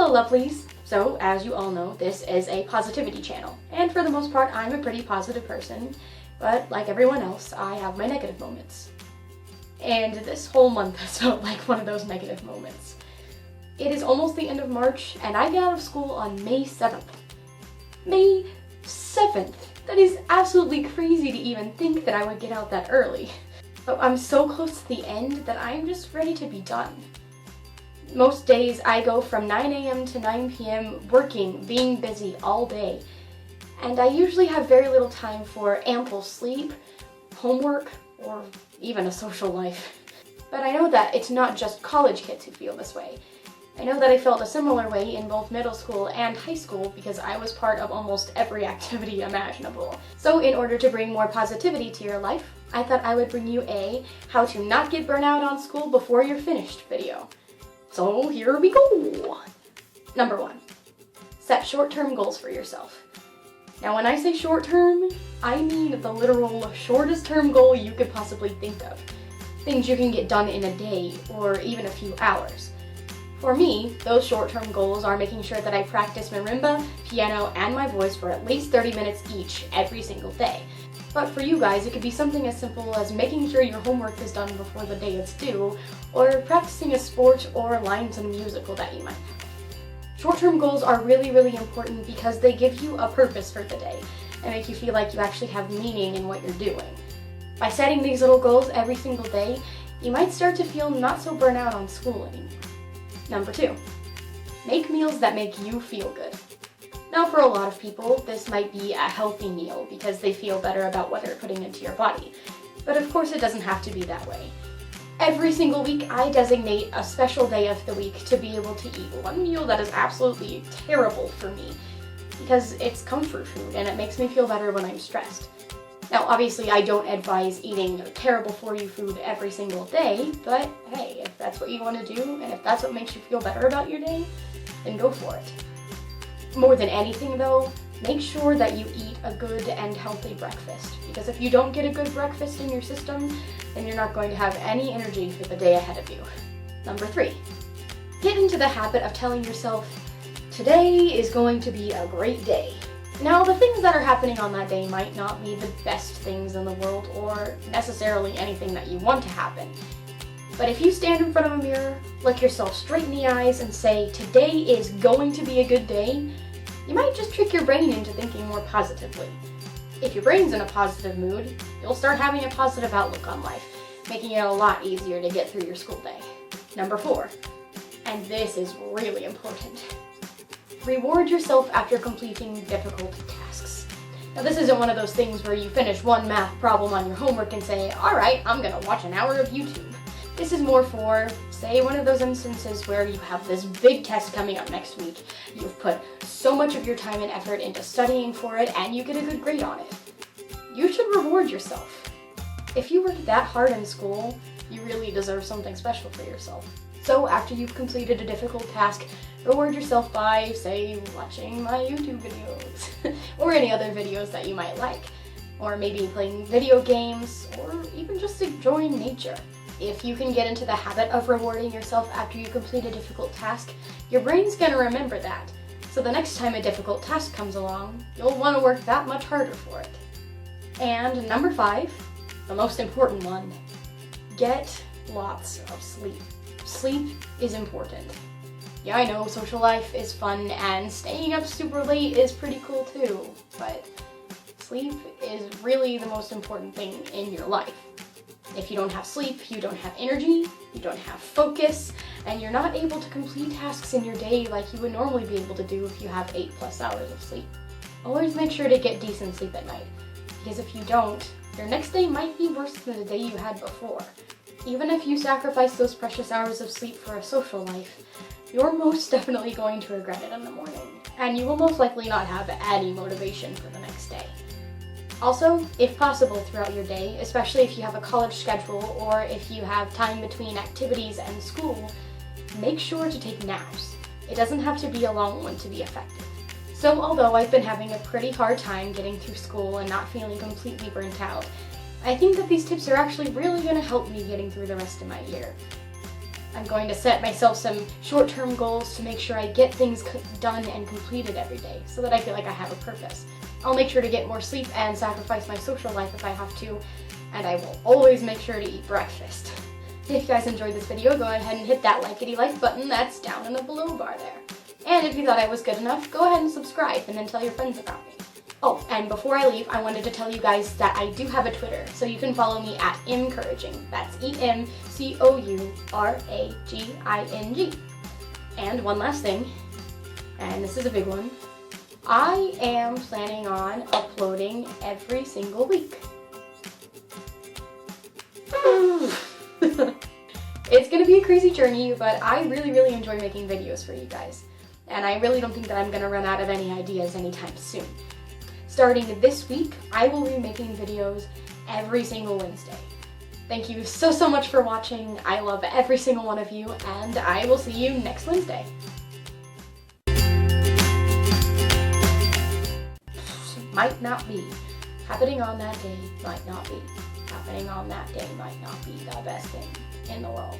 Hello lovelies! So, as you all know, this is a positivity channel, and for the most part I'm a pretty positive person, but like everyone else, I have my negative moments. And this whole month has felt like one of those negative moments. It is almost the end of March, and I get out of school on May 7th. May 7th! That is absolutely crazy to even think that I would get out that early. But I'm so close to the end that I'm just ready to be done. Most days I go from 9 a.m. to 9 p.m. working, being busy all day. And I usually have very little time for ample sleep, homework, or even a social life. But I know that it's not just college kids who feel this way. I know that I felt a similar way in both middle school and high school because I was part of almost every activity imaginable. So in order to bring more positivity to your life, I thought I would bring you a how to not get burnt out on school before you're finished video. So here we go! Number 1. Set short-term goals for yourself. Now when I say short-term, I mean the literal shortest term goal you could possibly think of. Things you can get done in a day or even a few hours. For me, those short-term goals are making sure that I practice marimba, piano, and my voice for at least 30 minutes each every single day. But for you guys, it could be something as simple as making sure your homework is done before the day it's due, or practicing a sport or lines in a musical that you might have. Short-term goals are really, really important because they give you a purpose for the day and make you feel like you actually have meaning in what you're doing. By setting these little goals every single day, you might start to feel not so burnt out on school anymore. Number 2, make meals that make you feel good. Now for a lot of people, this might be a healthy meal because they feel better about what they're putting into your body. But of course it doesn't have to be that way. Every single week I designate a special day of the week to be able to eat one meal that is absolutely terrible for me because it's comfort food and it makes me feel better when I'm stressed. Now obviously I don't advise eating terrible for you food every single day, but hey, if that's what you want to do and if that's what makes you feel better about your day, then go for it. More than anything though, make sure that you eat a good and healthy breakfast, because if you don't get a good breakfast in your system, then you're not going to have any energy for the day ahead of you. Number 3, get into the habit of telling yourself, today is going to be a great day. Now, the things that are happening on that day might not be the best things in the world or necessarily anything that you want to happen. But if you stand in front of a mirror, look yourself straight in the eyes and say, today is going to be a good day, you might just trick your brain into thinking more positively. If your brain's in a positive mood, you'll start having a positive outlook on life, making it a lot easier to get through your school day. Number 4, and this is really important. Reward yourself after completing difficult tasks. Now this isn't one of those things where you finish one math problem on your homework and say, alright, I'm gonna watch an hour of YouTube. This is more for, say, one of those instances where you have this big test coming up next week. You've put so much of your time and effort into studying for it and you get a good grade on it. You should reward yourself. If you worked that hard in school, you really deserve something special for yourself. So after you've completed a difficult task, reward yourself by, say, watching my YouTube videos, or any other videos that you might like, or maybe playing video games, or even just enjoying nature. If you can get into the habit of rewarding yourself after you complete a difficult task, your brain's gonna remember that. So the next time a difficult task comes along, you'll want to work that much harder for it. And number 5, the most important one, get lots of sleep. Sleep is important. Yeah, I know social life is fun and staying up super late is pretty cool too, but sleep is really the most important thing in your life. If you don't have sleep, you don't have energy, you don't have focus, and you're not able to complete tasks in your day like you would normally be able to do if you have 8+ hours of sleep. Always make sure to get decent sleep at night, because if you don't, your next day might be worse than the day you had before. Even if you sacrifice those precious hours of sleep for a social life, you're most definitely going to regret it in the morning, and you will most likely not have any motivation for the next day. Also, if possible throughout your day, especially if you have a college schedule or if you have time between activities and school, make sure to take naps. It doesn't have to be a long one to be effective. So although I've been having a pretty hard time getting through school and not feeling completely burnt out, I think that these tips are actually really going to help me getting through the rest of my year. I'm going to set myself some short-term goals to make sure I get things done and completed every day so that I feel like I have a purpose. I'll make sure to get more sleep and sacrifice my social life if I have to, and I will always make sure to eat breakfast. If you guys enjoyed this video, go ahead and hit that likety-like button that's down in the below bar there. And if you thought I was good enough, go ahead and subscribe and then tell your friends about me. Oh, and before I leave, I wanted to tell you guys that I do have a Twitter, so you can follow me at emcouraging. That's EMCOURAGING. And one last thing, and this is a big one. I am planning on uploading every single week. It's gonna be a crazy journey, but I really enjoy making videos for you guys. And I really don't think that I'm gonna run out of any ideas anytime soon. Starting this week, I will be making videos every single Wednesday. Thank you so much for watching. I love every single one of you, and I will see you next Wednesday. Might not be. Happening on that day might not be. Happening on that day might not be the best thing in the world.